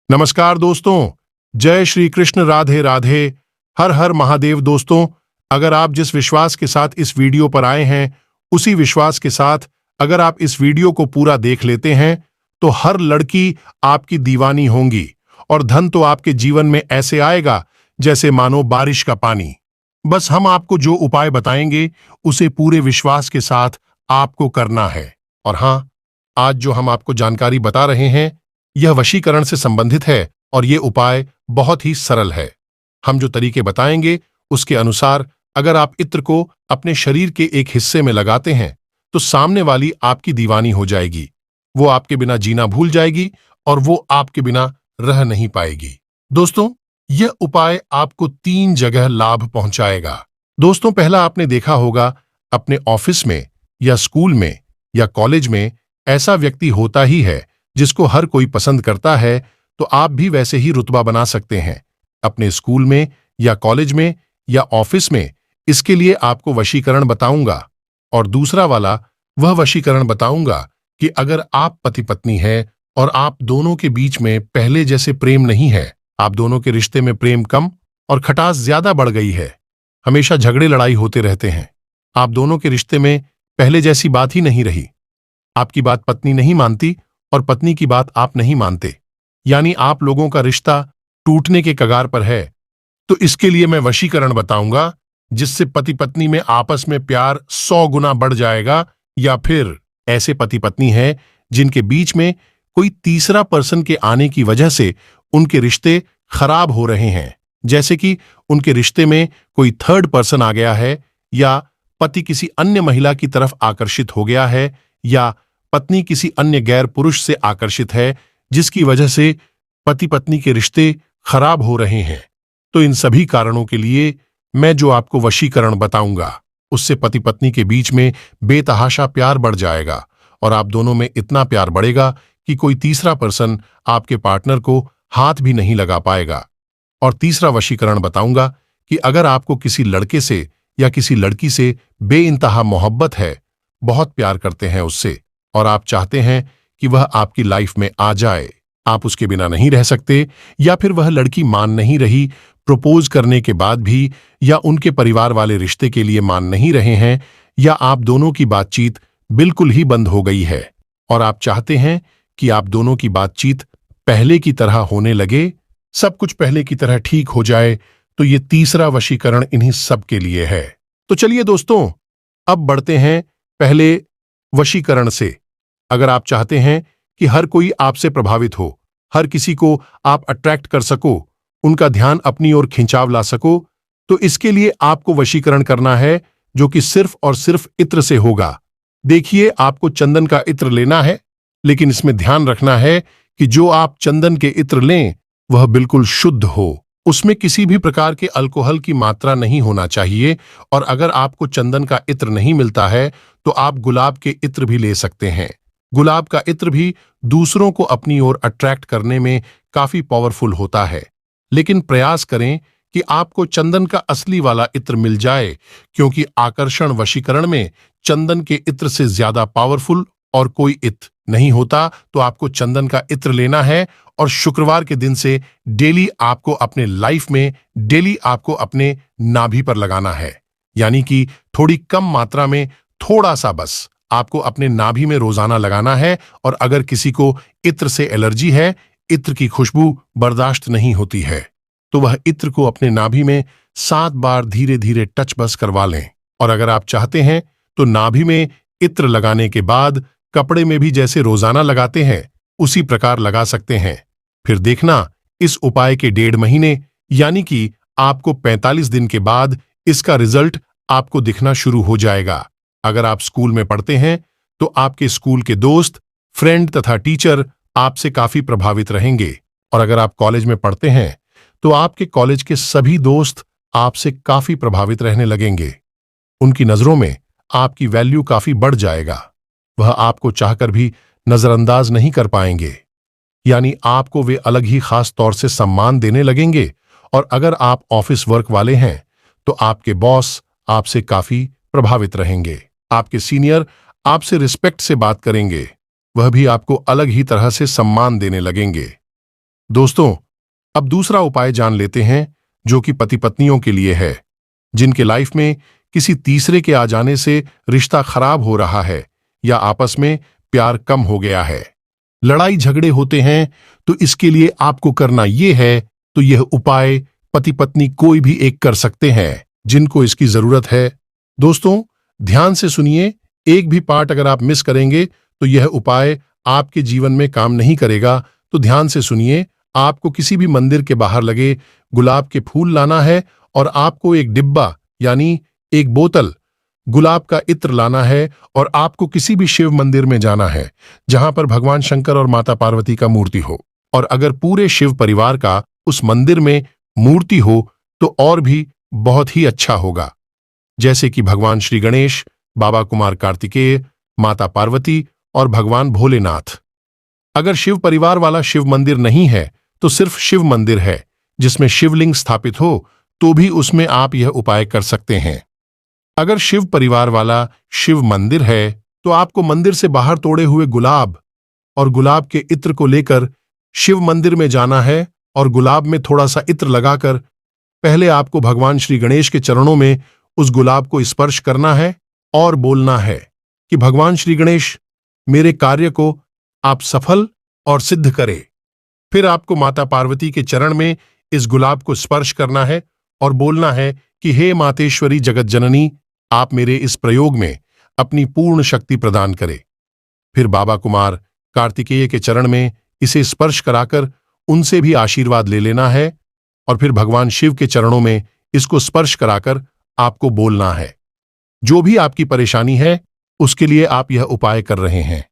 नमस्कार दोस्तों। जय श्री कृष्ण, राधे राधे। हर हर महादेव। दोस्तों, अगर आप जिस विश्वास के साथ इस वीडियो पर आए हैं, उसी विश्वास के साथ अगर आप इस वीडियो को पूरा देख लेते हैं तो हर लड़की आपकी दीवानी होंगी और धन तो आपके जीवन में ऐसे आएगा जैसे मानो बारिश का पानी। बस हम आपको जो उपाय बताएंगे उसे पूरे विश्वास के साथ आपको करना है। और हां, आज जो हम आपको जानकारी बता रहे हैं यह वशीकरण से संबंधित है और ये उपाय बहुत ही सरल है। हम जो तरीके बताएंगे उसके अनुसार अगर आप इत्र को अपने शरीर के एक हिस्से में लगाते हैं तो सामने वाली आपकी दीवानी हो जाएगी। वो आपके बिना जीना भूल जाएगी और वो आपके बिना रह नहीं पाएगी। दोस्तों, यह उपाय आपको 3 जगह लाभ पहुंचाएगा। दोस्तों, पहला आपने देखा होगा अपने ऑफिस में या स्कूल में या कॉलेज में ऐसा व्यक्ति होता ही है जिसको हर कोई पसंद करता है, तो आप भी वैसे ही रुतबा बना सकते हैं अपने स्कूल में या कॉलेज में या ऑफिस में। इसके लिए आपको वशीकरण बताऊंगा। और दूसरा वाला वह वशीकरण बताऊंगा कि अगर आप पति पत्नी हैं और आप दोनों के बीच में पहले जैसे प्रेम नहीं है, आप दोनों के रिश्ते में प्रेम कम और खटास ज्यादा बढ़ गई है, हमेशा झगड़े लड़ाई होते रहते हैं, आप दोनों के रिश्ते में पहले जैसी बात ही नहीं रही, आपकी बात पत्नी नहीं मानती और पत्नी की बात आप नहीं मानते, यानी आप लोगों का रिश्ता टूटने के कगार पर है, तो इसके लिए मैं वशीकरण बताऊंगा जिससे पति पत्नी में आपस में प्यार 100 गुना बढ़ जाएगा। या फिर ऐसे पति पत्नी हैं जिनके बीच में कोई तीसरा पर्सन के आने की वजह से उनके रिश्ते खराब हो रहे हैं, जैसे कि उनके रिश्ते में कोई थर्ड पर्सन आ गया है, या पति किसी अन्य महिला की तरफ आकर्षित हो गया है, या पत्नी किसी अन्य गैर पुरुष से आकर्षित है, जिसकी वजह से पति पत्नी के रिश्ते खराब हो रहे हैं। तो इन सभी कारणों के लिए मैं जो आपको वशीकरण बताऊंगा उससे पति पत्नी के बीच में बेतहाशा प्यार बढ़ जाएगा और आप दोनों में इतना प्यार बढ़ेगा कि कोई तीसरा पर्सन आपके पार्टनर को हाथ भी नहीं लगा पाएगा। और तीसरा वशीकरण बताऊंगा कि अगर आपको किसी लड़के से या किसी लड़की से बेइंतहा मोहब्बत है, बहुत प्यार करते हैं उससे, और आप चाहते हैं कि वह आपकी लाइफ में आ जाए, आप उसके बिना नहीं रह सकते, या फिर वह लड़की मान नहीं रही, प्रपोज करने के बाद भी, या उनके परिवार वाले रिश्ते के लिए मान नहीं रहे हैं, या आप दोनों की बातचीत बिल्कुल ही बंद हो गई है और आप चाहते हैं कि आप दोनों की बातचीत पहले की तरह होने लगे, सब कुछ पहले की तरह ठीक हो जाए, तो ये तीसरा वशीकरण इन्हीं सब के लिए है। तो चलिए दोस्तों, अब बढ़ते हैं पहले वशीकरण से। अगर आप चाहते हैं कि हर कोई आपसे प्रभावित हो, हर किसी को आप अट्रैक्ट कर सको, उनका ध्यान अपनी ओर खिंचाव ला सको, तो इसके लिए आपको वशीकरण करना है जो कि सिर्फ और सिर्फ इत्र से होगा। देखिए, आपको चंदन का इत्र लेना है, लेकिन इसमें ध्यान रखना है कि जो आप चंदन के इत्र लें वह बिल्कुल शुद्ध हो, उसमें किसी भी प्रकार के अल्कोहल की मात्रा नहीं होना चाहिए। और अगर आपको चंदन का इत्र नहीं मिलता है तो आप गुलाब के इत्र भी ले सकते हैं। गुलाब का इत्र भी दूसरों को अपनी ओर अट्रैक्ट करने में काफी पावरफुल होता है, लेकिन प्रयास करें कि आपको चंदन का असली वाला इत्र मिल जाए, क्योंकि आकर्षण वशीकरण में चंदन के इत्र से ज्यादा पावरफुल और कोई इत्र नहीं होता। तो आपको चंदन का इत्र लेना है और शुक्रवार के दिन से डेली आपको अपने लाइफ में डेली आपको अपने नाभि पर लगाना है, यानी कि थोड़ी कम मात्रा में, थोड़ा सा बस आपको अपने नाभि में रोजाना लगाना है। और अगर किसी को इत्र से एलर्जी है, इत्र की खुशबू बर्दाश्त नहीं होती है, तो वह इत्र को अपने नाभि में 7 बार धीरे धीरे टच बस करवा लें। और अगर आप चाहते हैं तो नाभि में इत्र लगाने के बाद कपड़े में भी जैसे रोजाना लगाते हैं उसी प्रकार लगा सकते हैं। फिर देखना, इस उपाय के 1.5 महीने यानी कि आपको 45 दिन के बाद इसका रिजल्ट आपको दिखना शुरू हो जाएगा। अगर आप स्कूल में पढ़ते हैं तो आपके स्कूल के दोस्त, फ्रेंड तथा टीचर आपसे काफी प्रभावित रहेंगे, और अगर आप कॉलेज में पढ़ते हैं तो आपके कॉलेज के सभी दोस्त आपसे काफी प्रभावित रहने लगेंगे। उनकी नजरों में आपकी वैल्यू काफी बढ़ जाएगा, वह आपको चाहकर भी नजरअंदाज नहीं कर पाएंगे, यानी आपको वे अलग ही खास तौर से सम्मान देने लगेंगे। और अगर आप ऑफिस वर्क वाले हैं तो आपके बॉस आपसे काफी प्रभावित रहेंगे, आपके सीनियर आपसे रिस्पेक्ट से बात करेंगे, वह भी आपको अलग ही तरह से सम्मान देने लगेंगे। दोस्तों, अब दूसरा उपाय जान लेते हैं जो कि पति पत्नियों के लिए है, जिनके लाइफ में किसी तीसरे के आ जाने से रिश्ता खराब हो रहा है या आपस में प्यार कम हो गया है, लड़ाई झगड़े होते हैं। तो इसके लिए आपको करना यह है, तो यह उपाय पति पत्नी कोई भी एक कर सकते हैं जिनको इसकी जरूरत है। दोस्तों, ध्यान से सुनिए, एक भी पार्ट अगर आप मिस करेंगे तो यह उपाय आपके जीवन में काम नहीं करेगा। तो ध्यान से सुनिए, आपको किसी भी मंदिर के बाहर लगे गुलाब के फूल लाना है और आपको एक डिब्बा यानी एक बोतल गुलाब का इत्र लाना है और आपको किसी भी शिव मंदिर में जाना है जहां पर भगवान शंकर और माता पार्वती का मूर्ति हो। और अगर पूरे शिव परिवार का उस मंदिर में मूर्ति हो तो और भी बहुत ही अच्छा होगा, जैसे कि भगवान श्री गणेश, बाबा कुमार कार्तिकेय, माता पार्वती और भगवान भोलेनाथ। अगर शिव परिवार वाला शिव मंदिर नहीं है तो सिर्फ शिव मंदिर है जिसमें शिवलिंग स्थापित हो तो भी उसमें आप यह उपाय कर सकते हैं। अगर शिव परिवार वाला शिव मंदिर है तो आपको मंदिर से बाहर तोड़े हुए गुलाब और गुलाब के इत्र को लेकर शिव मंदिर में जाना है और गुलाब में थोड़ा सा इत्र लगाकर पहले आपको भगवान श्री गणेश के चरणों में उस गुलाब को स्पर्श करना है और बोलना है कि भगवान श्री गणेश, मेरे कार्य को आप सफल और सिद्ध करें। फिर आपको माता पार्वती के चरण में इस गुलाब को स्पर्श करना है और बोलना है कि हे मातेश्वरी जगत जननी, आप मेरे इस प्रयोग में अपनी पूर्ण शक्ति प्रदान करें। फिर बाबा कुमार कार्तिकेय के चरण में इसे स्पर्श कराकर उनसे भी आशीर्वाद ले लेना है और फिर भगवान शिव के चरणों में इसको स्पर्श कराकर आपको बोलना है जो भी आपकी परेशानी है उसके लिए आप यह उपाय कर रहे हैं,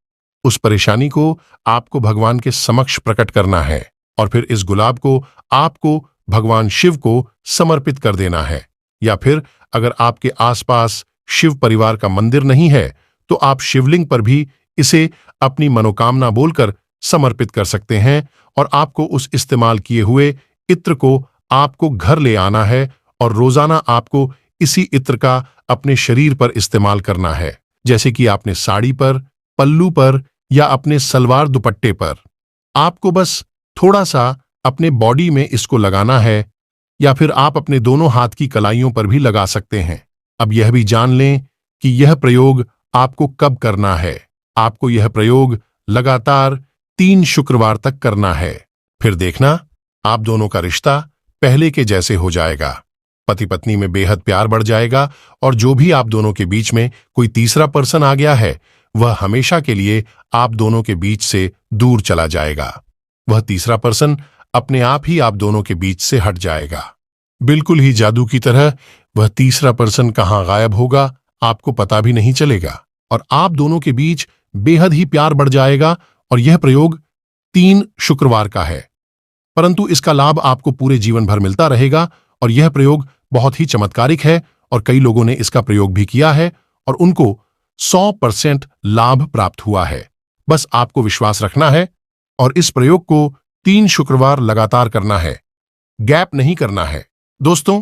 उस परेशानी को आपको भगवान के समक्ष प्रकट करना है और फिर इस गुलाब को आपको भगवान शिव को समर्पित कर देना है। या फिर अगर आपके आसपास शिव परिवार का मंदिर नहीं है तो आप शिवलिंग पर भी इसे अपनी मनोकामना बोलकर समर्पित कर सकते हैं और आपको उस इस्तेमाल किए हुए इत्र को आपको घर ले आना है और रोजाना आपको इसी इत्र का अपने शरीर पर इस्तेमाल करना है, जैसे कि आपने साड़ी पर, पल्लू पर या अपने सलवार दुपट्टे पर। आपको बस थोड़ा सा अपने बॉडी में इसको लगाना है या फिर आप अपने दोनों हाथ की कलाइयों पर भी लगा सकते हैं। अब यह भी जान लें कि यह प्रयोग आपको कब करना है। आपको यह प्रयोग लगातार 3 शुक्रवार तक करना है। फिर देखना, आप दोनों का रिश्ता पहले के जैसे हो जाएगा, पति पत्नी में बेहद प्यार बढ़ जाएगा और जो भी आप दोनों के बीच में कोई तीसरा पर्सन आ गया है वह हमेशा के लिए आप दोनों के बीच से दूर चला जाएगा। वह तीसरा पर्सन अपने आप ही आप दोनों के बीच से हट जाएगा। बिल्कुल ही जादू की तरह वह तीसरा पर्सन कहाँ गायब होगा आपको पता भी नहीं चलेगा और आप दोनों के बीच बेहद ही प्यार बढ़ जाएगा। और यह प्रयोग 3 शुक्रवार का है, परंतु इसका लाभ आपको पूरे जीवन भर मिलता रहेगा और यह प्रयोग बहुत ही चमत्कारिक है और कई लोगों ने इसका प्रयोग भी किया है और उनको 100% लाभ प्राप्त हुआ है। बस आपको विश्वास रखना है और इस प्रयोग को 3 शुक्रवार लगातार करना है, गैप नहीं करना है। दोस्तों,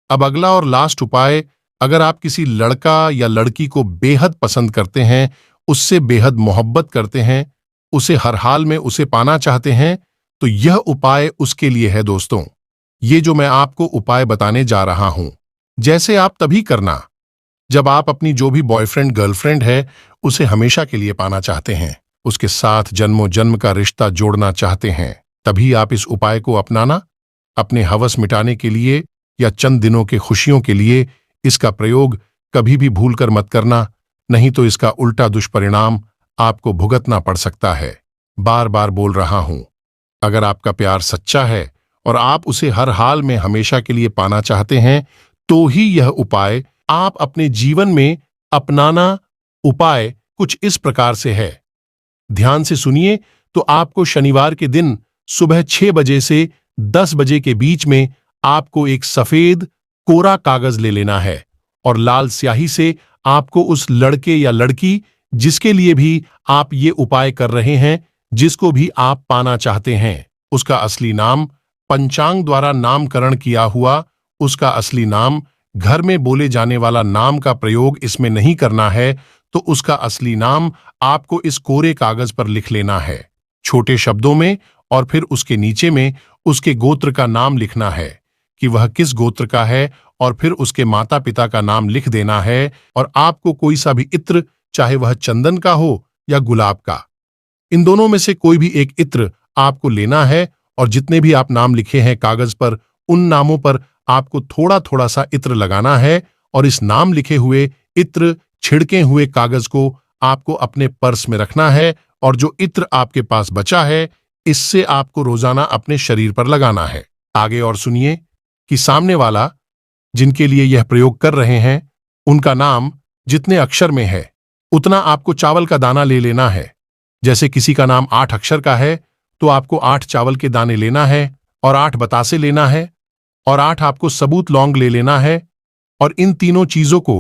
अब अगला और लास्ट उपाय, अगर आप किसी लड़का या लड़की को बेहद पसंद करते हैं, उससे बेहद मोहब्बत करते हैं, उसे हर हाल में उसे पाना चाहते हैं, तो यह उपाय उसके लिए है। दोस्तों, ये जो मैं आपको उपाय बताने जा रहा हूं, जैसे आप तभी करना जब आप अपनी जो भी बॉयफ्रेंड गर्लफ्रेंड है उसे हमेशा के लिए पाना चाहते हैं, उसके साथ जन्मों जन्म का रिश्ता जोड़ना चाहते हैं, तभी आप इस उपाय को अपनाना। अपने हवस मिटाने के लिए या चंद दिनों के खुशियों के लिए इसका प्रयोग कभी भी भूलकर मत करना, नहीं तो इसका उल्टा दुष्परिणाम आपको भुगतना पड़ सकता है। बार बार बोल रहा हूं, अगर आपका प्यार सच्चा है और आप उसे हर हाल में हमेशा के लिए पाना चाहते हैं तो ही यह उपाय आप अपने जीवन में अपनाना। उपाय कुछ इस प्रकार से है, ध्यान से सुनिए। तो आपको शनिवार के दिन सुबह 6 बजे से 10 बजे के बीच में आपको एक सफेद कोरा कागज ले लेना है और लाल स्याही से आपको उस लड़के या लड़की जिसके लिए भी आप ये उपाय कर रहे हैं, जिसको भी आप पाना चाहते हैं, उसका असली नाम, पंचांग द्वारा नामकरण किया हुआ उसका असली नाम, घर में बोले जाने वाला नाम का प्रयोग इसमें नहीं करना है, तो उसका असली नाम आपको इस कोरे कागज पर लिख लेना है, छोटे शब्दों में और फिर उसके नीचे में उसके गोत्र का नाम लिखना है कि वह किस गोत्र का है, और फिर उसके माता पिता का नाम लिख देना है। और आपको कोई सा भी इत्र, चाहे वह चंदन का हो या गुलाब का, इन दोनों में से कोई भी एक इत्र आपको लेना है, और जितने भी आप नाम लिखे हैं कागज पर, उन नामों पर आपको थोड़ा थोड़ा सा इत्र लगाना है। और इस नाम लिखे हुए इत्र छिड़के हुए कागज को आपको अपने पर्स में रखना है, और जो इत्र आपके पास बचा है इससे आपको रोजाना अपने शरीर पर लगाना है। आगे और सुनिए कि सामने वाला जिनके लिए यह प्रयोग कर रहे हैं उनका नाम जितने अक्षर में है उतना आपको चावल का दाना ले लेना है। जैसे किसी का नाम 8 अक्षर का है तो आपको 8 चावल के दाने लेना है, और 8 बतासे लेना है, और 8 आपको सबूत लौंग ले लेना है। और इन तीनों चीजों को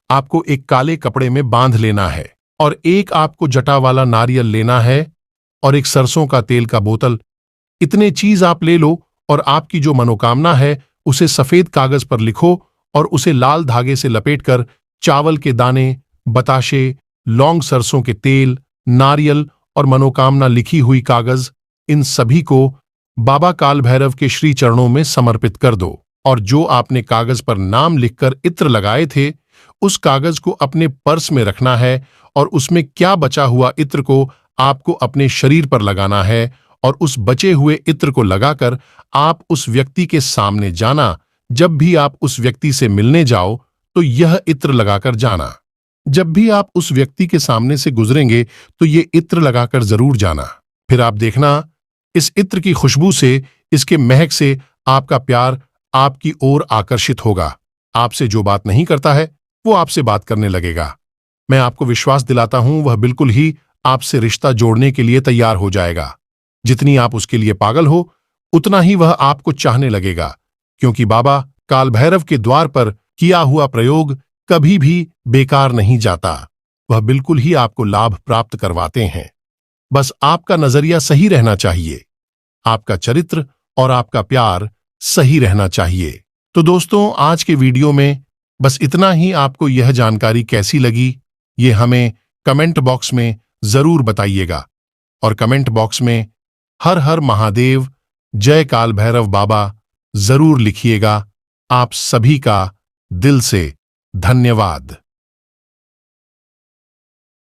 आपको एक काले कपड़े में बांध लेना है, और एक आपको जटा वाला नारियल लेना है, और एक सरसों का तेल का बोतल। इतने चीज आप ले लो, और आपकी जो मनोकामना है उसे सफेद कागज पर लिखो, और उसे लाल धागे से लपेटकर चावल के दाने, बताशे, लौंग, सरसों के तेल, नारियल और मनोकामना लिखी हुई कागज, इन सभी को बाबा काल भैरव के श्री चरणों में समर्पित कर दो। और जो आपने कागज पर नाम लिखकर इत्र लगाए थे उस कागज को अपने पर्स में रखना है, और उसमें क्या बचा हुआ इत्र को आपको अपने शरीर पर लगाना है। और उस बचे हुए इत्र को लगाकर आप उस व्यक्ति के सामने जाना। जब भी आप उस व्यक्ति से मिलने जाओ तो यह इत्र लगाकर जाना। जब भी आप उस व्यक्ति के सामने से गुजरेंगे तो ये इत्र लगाकर जरूर जाना। फिर आप देखना, इस इत्र की खुशबू से, इसके महक से आपका प्यार आपकी ओर आकर्षित होगा। आपसे जो बात नहीं करता है वो आपसे बात करने लगेगा। मैं आपको विश्वास दिलाता हूं वह बिल्कुल ही आपसे रिश्ता जोड़ने के लिए तैयार हो जाएगा। जितनी आप उसके लिए पागल हो उतना ही वह आपको चाहने लगेगा, क्योंकि बाबा काल भैरव के द्वार पर किया हुआ प्रयोग कभी भी बेकार नहीं जाता। वह बिल्कुल ही आपको लाभ प्राप्त करवाते हैं। बस आपका नजरिया सही रहना चाहिए, आपका चरित्र और आपका प्यार सही रहना चाहिए। तो दोस्तों, आज के वीडियो में बस इतना ही। आपको यह जानकारी कैसी लगी ये हमें कमेंट बॉक्स में जरूर बताइएगा, और कमेंट बॉक्स में हर हर महादेव, जय काल भैरव बाबा जरूर लिखिएगा। आप सभी का दिल से धन्यवाद।